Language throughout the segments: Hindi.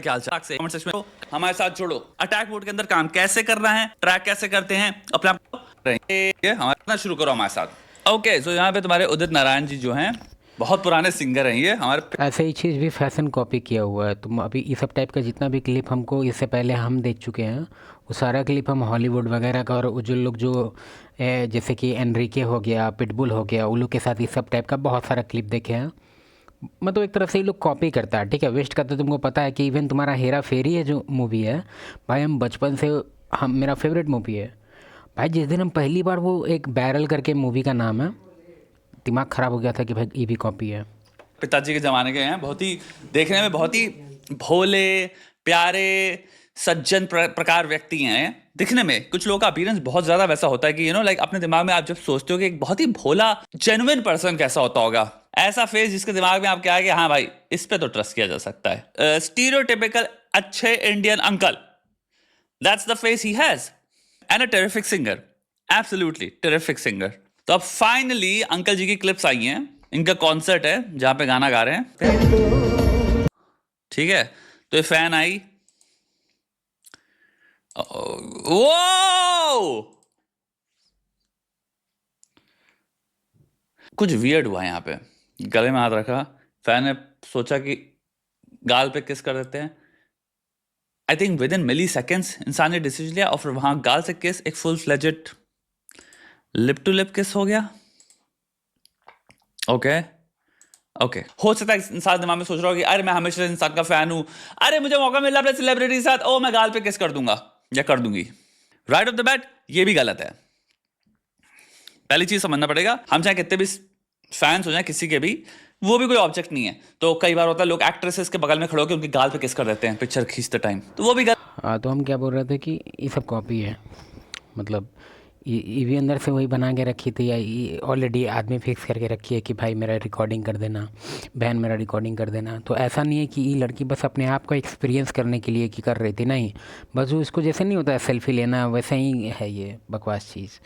क्या हाल चाल से कमेंट सेक्शन में हमारे साथ जुड़ो। अटैक मोड के अंदर काम कैसे करना है, ट्रैक कैसे करते हैं, अपने आप को रहेंगे हमारा शुरू करो हमारे साथ। ओके, सो यहाँ पे तुम्हारे उदित नारायण जी जो हैं बहुत पुराने सिंगर हैं, ये हमारे ऐसे ही चीज़ भी फैशन कॉपी किया हुआ है। तुम अभी इस सब टाइप का जितना भी क्लिप हमको इससे पहले हम देख चुके हैं, वो सारा क्लिप हम हॉलीवुड वगैरह का, और जो लोग जो जैसे कि एनरिके हो गया, पिटबुल हो गया, उन लोग के साथ इस सब टाइप का बहुत सारा क्लिप देखे हैं। मतलब एक तरफ से ये लोग कॉपी करता है, ठीक है, वेस्ट करता है। तुमको पता है कि इवन तुम्हारा हेरा फेरी है जो मूवी है भाई, हम बचपन से, हम मेरा फेवरेट मूवी है भाई। जिस दिन हम पहली बार, वो एक बैरल करके मूवी का नाम है, दिमाग ख़राब हो गया था कि भाई ये भी कॉपी है। पिताजी के जमाने के हैं, बहुत ही देखने में बहुत ही भोले प्यारे सज्जन प्रकार व्यक्ति हैं। दिखने में कुछ लोगों का अपीयरेंस बहुत ज्यादा वैसा होता है कि लाइक अपने दिमाग में आप जब सोचते हो कि एक बहुत ही भोला जेन्युइन पर्सन कैसा होता होगा, ऐसा फेस जिसके दिमाग में आप क्या है कि हाँ भाई इस पे तो ट्रस्ट किया जा सकता है। स्टीरियोटिपिकल अच्छे Indian uncle, that's the face he has, and a terrific singer, absolutely terrific singer. तो अब फाइनली अंकल जी की क्लिप्स आई हैं, इनका कॉन्सर्ट है जहां पे गाना गा रहे हैं, ठीक है। तो ये फैन आई, वो कुछ वियर्ड हुआ यहाँ पे, गले में हाथ रखा, फैन ने सोचा कि गाल पे किस कर देते हैं। I think within milliseconds इंसान ने डिसीजन लिया और फिर वहां गाल से किस, एक full fledged lip to lip kiss हो गया। ओके ओके, हो सकता है इंसान दिमाग में सोच रहा हो कि अरे मैं हमेशा इंसान का फैन हूं, अरे मुझे मौका मिला अपने सेलिब्रिटी के साथ, ओ मैं गाल पे किस कर दूंगा या कर दूंगी। राइट ऑफ द बैट ये भी गलत है। पहली चीज समझना पड़ेगा, हम चाहे कितने भी फैंस हो जाए किसी के भी, वो भी कोई ऑब्जेक्ट नहीं है। तो कई बार होता है लोग एक्ट्रेसेस के बगल में खड़े होकर उनकी गाल पे किस कर देते हैं पिक्चर खींचते टाइम, तो वो भी गलत। हाँ, तो हम क्या बोल रहे थे कि ये सब कॉपी है। मतलब ये भी अंदर से वही बना के रखी थी, या ये ऑलरेडी आदमी फिक्स करके रखी है कि भाई मेरा रिकॉर्डिंग कर देना, बहन मेरा रिकॉर्डिंग कर देना। तो ऐसा नहीं है कि ये लड़की बस अपने आप को एक्सपीरियंस करने के लिए कि कर रही थी, नहीं, बस वो इसको जैसे नहीं होता है सेल्फी लेना, वैसे ही है ये बकवास चीज़।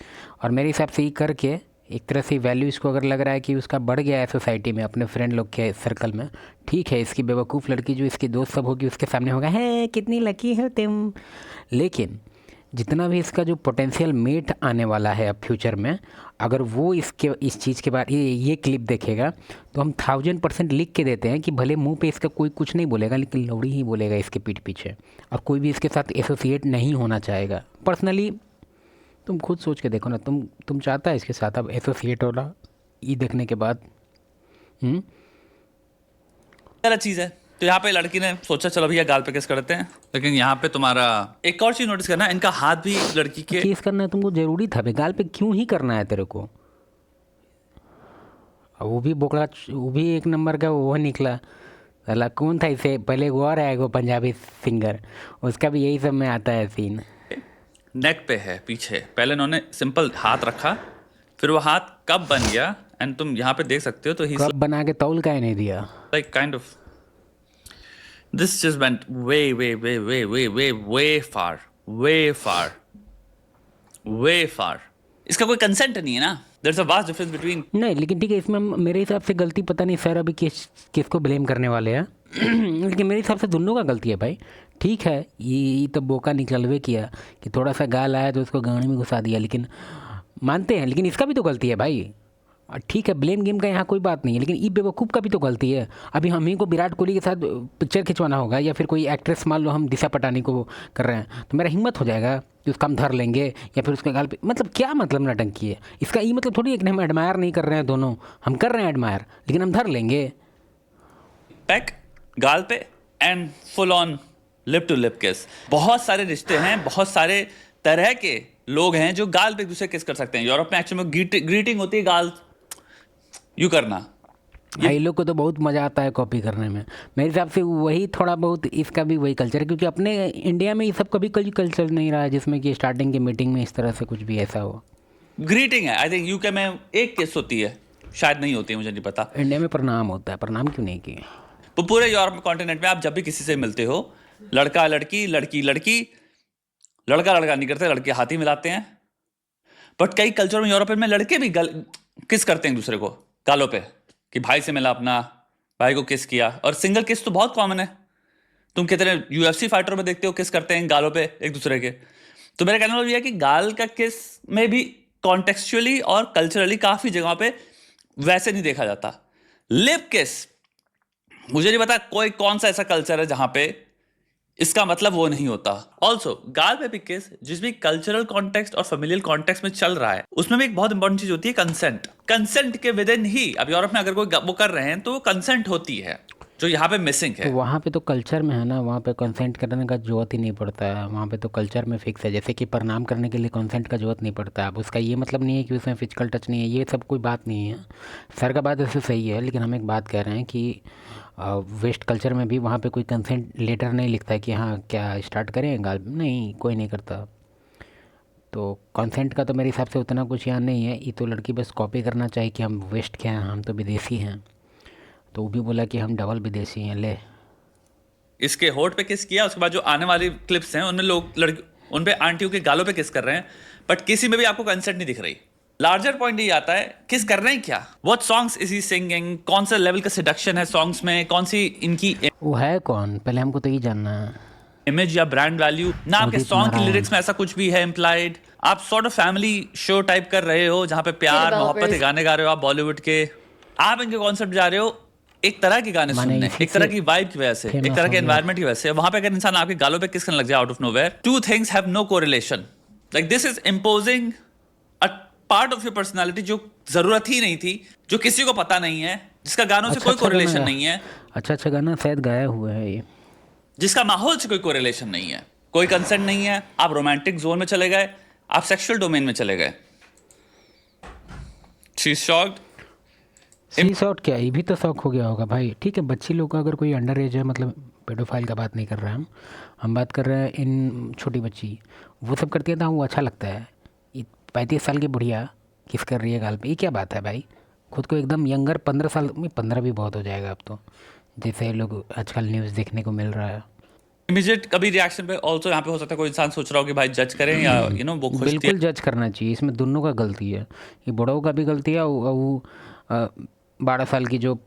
और मेरे हिसाब से ये करके एक तरह से वैल्यू इसको अगर लग रहा है कि उसका बढ़ गया है सोसाइटी में, अपने फ्रेंड लोग के सर्कल में, ठीक है, इसकी बेवकूफ़ लड़की जो इसकी दोस्त सब होगी उसके सामने होगा है कितनी लकी हो तुम। लेकिन जितना भी इसका जो पोटेंशियल मेट आने वाला है अब फ्यूचर में, अगर वो इस चीज़ के बाद ये क्लिप देखेगा, तो हम 1000% लिख के देते हैं कि भले मुंह पे इसका कोई कुछ नहीं बोलेगा, लेकिन लौड़ी ही बोलेगा इसके पीठ पीछे, और कोई भी इसके साथ एसोसिएट नहीं होना चाहेगा। पर्सनली तुम खुद सोच के देखो ना, तुम चाहता है इसके साथ अब एसोसिएट होना ये देखने के बाद? गलत चीज है। तो यहाँ पे लड़की ने सोचा चलो भैया गाल पे किस करते हैं, लेकिन यहाँ पे तुम्हारा एक और चीज नोटिस करना, इनका हाथ भी लड़की के केस करना है तुमको ज़रूरी था भाई, गाल पे क्यों ही करना है तेरे को? वो भी बोकड़ा, वो भी एक नंबर का वो निकला। साला कौन था इसे पहले, वो और है वो पंजाबी सिंगर, उसका भी यही सब में आता है सीन। नेक पे है पीछे। पहले उन्होंने सिंपल हाथ रखा, फिर वो हाथ कब बन गया, एंड तुम यहाँ पे देख सकते हो तो ही कब बना के तौल का ही नहीं दिया। Like kind of this just went way way way way way way way far, way far, way far. इसका कोई कंसेंट नहीं है ना, there is a vast difference between. नहीं, लेकिन ठीक है, इसमें मेरे हिसाब से गलती पता नहीं सर अभी किसको ब्लेम करने वाले हैं लेकिन मेरे हिसाब से दोनों का गलती है भाई। ठीक है, ये तो बोका निकलवे किया कि थोड़ा सा गाल आया तो उसको गाने में घुसा दिया, लेकिन मानते हैं, लेकिन इसका भी तो गलती है भाई। ठीक है, ब्लेम गेम का यहाँ कोई बात नहीं है, लेकिन ई बेवकूफ़ का भी तो गलती है। अभी हम ही को विराट कोहली के साथ पिक्चर खिंचवाना होगा, या फिर कोई एक्ट्रेस, मान लो हम दिशा पटानी को कर रहे हैं, तो मेरा हिम्मत हो जाएगा कि उसका हम धर लेंगे, या फिर उसके गाल पे, मतलब क्या मतलब नटंकी है इसका? ये मतलब थोड़ी है कि हम एडमायर नहीं कर रहे हैं, दोनों हम कर रहे हैं एडमायर, लेकिन हम धर लेंगे पैक गाल पे and full on lip to lip kiss. बहुत सारे रिश्ते हैं, बहुत सारे तरह के लोग हैं जो गाल पे एक दूसरे किस कर सकते हैं। यूरोप में एक्चुअली में ग्रीटिंग होती है गाल यू करना। भाई लोग को तो बहुत मज़ा आता है कॉपी करने में। मेरे हिसाब से वही थोड़ा बहुत इसका भी वही कल्चर है, क्योंकि अपने इंडिया में ये सब कभी कोई कल्चर नहीं रहा है जिसमें कि स्टार्टिंग के मीटिंग में इस तरह से कुछ भी ऐसा हो। ग्रीटिंग है, आई थिंक यूके में एक किस होती है, शायद नहीं होती है, मुझे नहीं पता। इंडिया में प्रणाम होता है, प्रणाम क्यों नहीं किए? तो पूरे यूरोप कॉन्टिनेंट में आप जब भी किसी से मिलते हो, लड़का लड़की, लड़की लड़की, लड़का लड़का नहीं करते, लड़के हाथ ही मिलाते हैं। बट कई कल्चर में यूरोप में लड़के भी किस करते हैं दूसरे को गालों पे, कि भाई से मिला अपना, भाई को किस किया, और सिंगल किस तो बहुत कॉमन है। तुम कितने UFC फाइटर में देखते हो किस करते हैं गालों पे एक दूसरे के। तो मेरा कहना मतलब ये है कि गाल का किस में भी कॉन्टेक्चुअली और कल्चरली काफी जगहों पे वैसे नहीं देखा जाता। लिप किस, मुझे नहीं पता कोई कौन सा ऐसा कल्चर है जहां पे इसका मतलब वो नहीं होता। ऑल्सो गाल पे भी किस जिस भी कल्चरल कॉन्टेक्स्ट और फेमिलियल कॉन्टेक्स्ट में चल रहा है उसमें भी एक बहुत इंपॉर्टेंट चीज होती है कंसेंट। कंसेंट के विद इन ही, अब यूरोप में अगर कोई वो कर रहे हैं तो वो कंसेंट होती है, जो यहाँ पे मिसिंग है। तो वहाँ पे तो कल्चर में है ना, वहाँ पे कंसेंट करने का जरूरत ही नहीं पड़ता है। वहाँ पे तो कल्चर में फिक्स है, जैसे कि प्रणाम करने के लिए कंसेंट का जरूरत नहीं पड़ता। अब उसका ये मतलब नहीं है कि उसमें फिजिकल टच नहीं है, ये सब कोई बात नहीं है। सर का बात ऐसे सही है, लेकिन हम एक बात कह रहे हैं कि वेस्ट कल्चर में भी वहाँ पे कोई कंसेंट लेटर नहीं लिखता है कि हाँ क्या स्टार्ट करें गाल, नहीं कोई नहीं करता। तो कंसेंट का तो मेरे हिसाब से उतना कुछ यहाँ नहीं है। ये तो लड़की बस कॉपी करना चाहिए कि हम वेस्ट के हैं, हम तो विदेशी हैं। तो वो भी बोला कि हम डबल विदेशी हैं। ले इसके होठ पे किस किया, उसके बाद जो आने वाली क्लिप्स हैं उनमें लोग लड़की उन पे आंटियों के गालों पे किस कर रहे हैं, बट किसी में भी आपको कंसेंट नहीं दिख रही। लार्जर पॉइंट ये आता है किस कर रहे हैं क्या, what songs is he singing, कौन सा लेवल का सेडक्शन है सॉन्ग्स में, कौन सी इनकी वो है कौन, पहले हमको तो ये जानना है। इमेज या ब्रांड वैल्यू ना, आपके उदित सॉन्ग की नारायण। लिरिक्स में ऐसा कुछ भी है इम्प्लाइड। आप sort of family show type कर रहे हो जहां पे प्यार मोहब्बत के गाने गा रहे हो आप बॉलीवुड के। आप इनके कॉन्सेप्ट जा रहे हो एक तरह के गाने माने सुनने, इसी एक तरह से की वाइब की वजह से, एक famous तरह हो के गया। एनवायरनमेंट की वजह से। वहां पे अगर इंसान आपके गालों पे किस करने लग जाए out of nowhere, two things have no correlation. Like this is imposing a part of your personality जो जरूरत ही नहीं थी, जो किसी को पता नहीं है, जिसका गानों से कोई कोरिलेशन गाना नहीं है, अच्छा गाना शायद गाया हुआ है ये। जिसका माहौल से कोई कोरिलेशन नहीं है, कोई कंसेंट नहीं है। आप रोमांटिक जोन में चले गए, आप सेक्सुअल डोमेन में चले गए। She is shocked. सी शॉट क्या, ये भी तो शौक हो गया होगा भाई। ठीक है, बच्ची लोग का अगर कोई अंडर एज है, मतलब पेडोफाइल का बात नहीं कर रहे हैं हम बात कर रहे हैं इन छोटी बच्ची वो सब करती है तो वो अच्छा लगता है। 35 साल की बुढ़िया किस कर रही है गाल पे, ये क्या बात है भाई। खुद को एकदम यंगर 15 साल में, 15 भी बहुत हो जाएगा अब तो, जैसे लोग आजकल न्यूज़ देखने को मिल रहा है। इमीडिएट कभी रिएक्शन पे ऑल्सो यहाँ पे हो सकता है कोई इंसान सोच रहा हो कि भाई जज करें या वो खुश थी। बिल्कुल जज करना चाहिए, इसमें दोनों का गलती है। ये बड़ों का भी गलती है, वो 12 साल की जो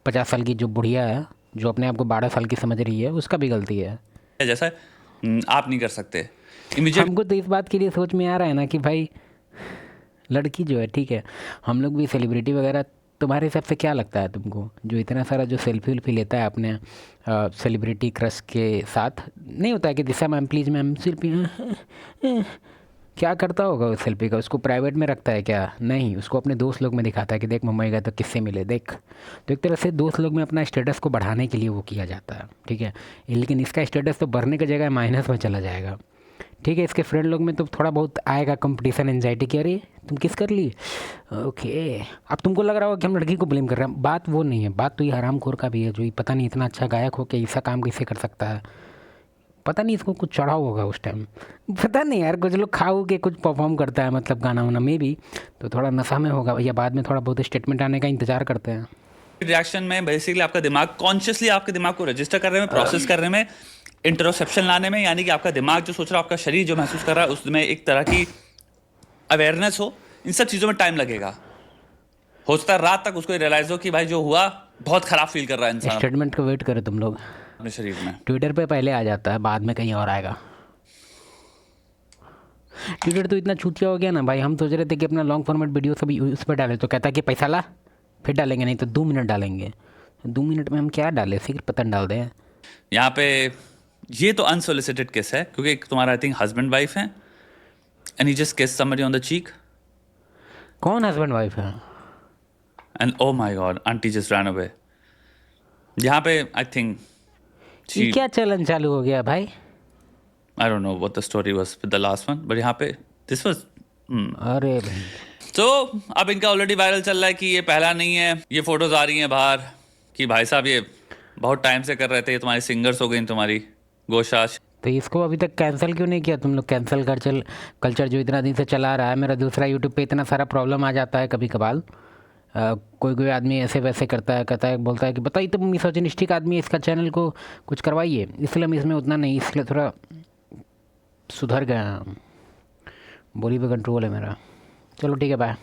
50 साल की जो बुढ़िया है जो अपने आप को 12 साल की समझ रही है, उसका भी गलती है। जैसा आप नहीं कर सकते इमीडिएट। हमको तो इस बात के लिए सोच में आ रहा है ना कि भाई लड़की जो है, ठीक है हम लोग भी सेलिब्रिटी वगैरह, तुम्हारे हिसाब से क्या लगता है तुमको, जो इतना सारा जो सेल्फी उल्फी लेता है अपने सेलिब्रिटी क्रश के साथ, नहीं होता है कि दिशा मैम प्लीज़ मैम सेल्फी, क्या करता होगा उस सेल्फी का, उसको प्राइवेट में रखता है क्या? नहीं, उसको अपने दोस्त लोग में दिखाता है कि देख मुंबई गए तो किससे मिले देख। तो एक तरह से दोस्त लोग में अपना स्टेटस को बढ़ाने के लिए वो किया जाता है, ठीक है। लेकिन इसका स्टेटस तो बढ़ने की जगह माइनस में चला जाएगा, ठीक है। इसके फ्रेंड लोग में तो थोड़ा बहुत आएगा कंपटीशन एंजाइटी कि अरे तुम किस कर ली, ओके। अब तुमको लग रहा होगा कि हम लड़की को ब्लेम कर रहे हैं, बात वो नहीं है। बात तो ये हरामखोर का भी है जो ये पता नहीं इतना अच्छा गायक हो के ऐसा काम कैसे कर सकता है। पता नहीं इसको कुछ चढ़ा होगा उस टाइम, पता नहीं यार। कुछ लोग खाओ के कुछ परफॉर्म करता है, मतलब गाना वाना में भी तो थोड़ा नशा में होगा या बाद में थोड़ा बहुत स्टेटमेंट आने का इंतजार करते हैं। रिएक्शन में बेसिकली आपका दिमाग कॉन्शियसली आपके दिमाग को रजिस्टर करने में, प्रोसेस करने में, इंट्रोसेप्शन लाने में, यानी कि आपका दिमाग जो सोच रहा है, आपका शरीर जो महसूस कर रहा है, उसमें एक तरह की अवेयरनेस हो। इन सब चीज़ों में टाइम लगेगा। हो सकता है रात तक उसको रियलाइज हो कि भाई जो हुआ बहुत खराब फील कर रहा है इंसान स्टेटमेंट का वेट करे तुम लोग, अपने शरीर में। ट्विटर पे पहले आ जाता है, बाद में कहीं और आएगा। ट्विटर तो इतना छूतिया हो गया ना भाई, हम सोच रहे थे कि अपना लॉन्ग फॉर्मेट वीडियो सभी उस पर डालें, तो कहता है कि पैसा ला फिर डालेंगे, नहीं तो 2 मिनट डालेंगे। 2 मिनट में हम क्या डालें, सिर्फ पतन डाल दें। यहाँ पे ये तो अनसोलिसिटेड केस है क्योंकि तुम्हारा आई थिंक हस्बैंड वाइफ है एंड ही जस्ट किस समबडी ऑन द चीक। कौन हस्बैंड वाइफ है? And oh my God, aunty just run away. यहाँ पे आई थिंक ये क्या चलन चालू हो गया भाई? I don't know what the story was with the last one, but यहाँ पे this was अरे भाई, तो अब इनका ऑलरेडी वायरल चल रहा है कि ये पहला नहीं है। ये फोटोज आ रही हैं बाहर कि भाई साहब ये बहुत टाइम से कर रहे थे, ये तुम्हारी सिंगर्स हो गई तुम्हारी गोशाश। तो इसको अभी तक कैंसिल क्यों नहीं किया तुम लोग? कैंसिल कल्चर जो इतना दिन से चला रहा है। मेरा दूसरा यूट्यूब पे इतना सारा प्रॉब्लम आ जाता है कभी कभार, कोई आदमी ऐसे वैसे करता है, कहता है, बोलता है कि बताइए तो मिसोजिनिस्टिक आदमी है, इसका चैनल को कुछ करवाइए। इसलिए हम इसमें उतना नहीं, इसलिए थोड़ा सुधर गया, बोली पे कंट्रोल है मेरा। चलो ठीक है, बाय।